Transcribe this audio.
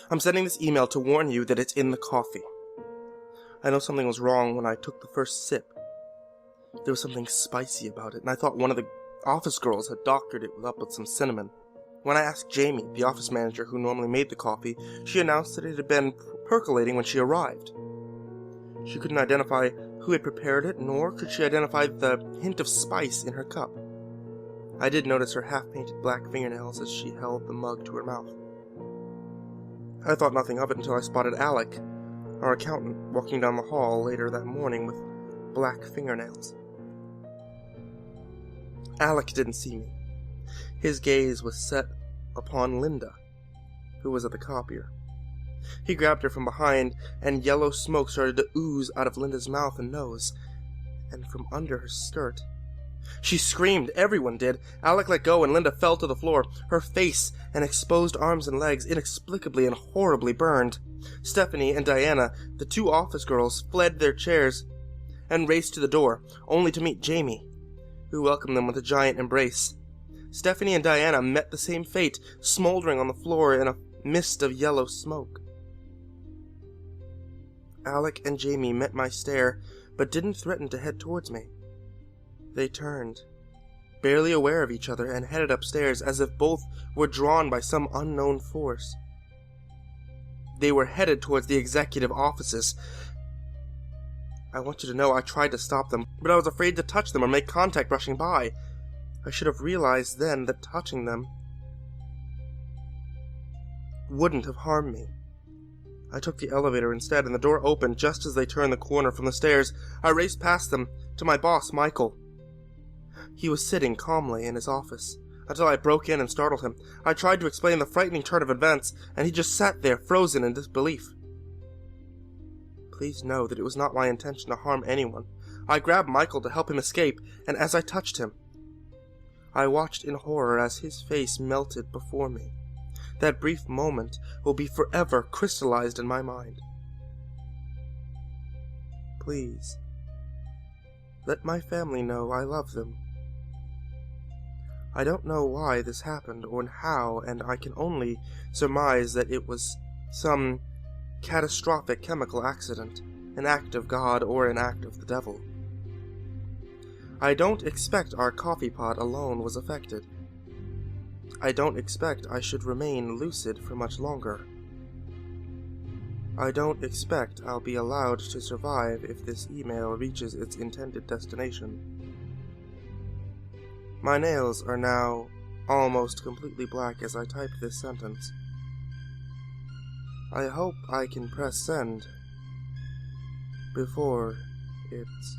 I'm sending this email to warn you that it's in the coffee. I know something was wrong when I took the first sip. There was something spicy about it, and I thought one of the office girls had doctored it up with some cinnamon. When I asked Jamie, the office manager who normally made the coffee, she announced that it had been percolating when she arrived. She couldn't identify who had prepared it, nor could she identify the hint of spice in her cup. I did notice her half-painted black fingernails as she held the mug to her mouth. I thought nothing of it until I spotted Alec, our accountant, walking down the hall later that morning with black fingernails. Alec didn't see me. His gaze was set upon Linda, who was at the copier. He grabbed her from behind, and yellow smoke started to ooze out of Linda's mouth and nose, and from under her skirt. She screamed. Everyone did. Alec let go, and Linda fell to the floor, her face and exposed arms and legs inexplicably and horribly burned. Stephanie and Diana, the two office girls, fled their chairs and raced to the door, only to meet Jamie, who welcomed them with a giant embrace. Stephanie and Diana met the same fate, smoldering on the floor in a mist of yellow smoke. Alec and Jamie met my stare, but didn't threaten to head towards me. They turned, barely aware of each other, and headed upstairs as if both were drawn by some unknown force. They were headed towards the executive offices. I want you to know I tried to stop them, but I was afraid to touch them or make contact rushing by. I should have realized then that touching them wouldn't have harmed me. I took the elevator instead, and the door opened just as they turned the corner from the stairs. I raced past them to my boss, Michael. He was sitting calmly in his office, until I broke in and startled him. I tried to explain the frightening turn of events, and he just sat there, frozen in disbelief. Please know that it was not my intention to harm anyone. I grabbed Michael to help him escape, and as I touched him, I watched in horror as his face melted before me. That brief moment will be forever crystallized in my mind. Please, let my family know I love them. I don't know why this happened or how, and I can only surmise that it was some catastrophic chemical accident, an act of God or an act of the devil. I don't expect our coffee pot alone was affected. I don't expect I should remain lucid for much longer. I don't expect I'll be allowed to survive if this email reaches its intended destination. My nails are now almost completely black as I type this sentence. I hope I can press send before it's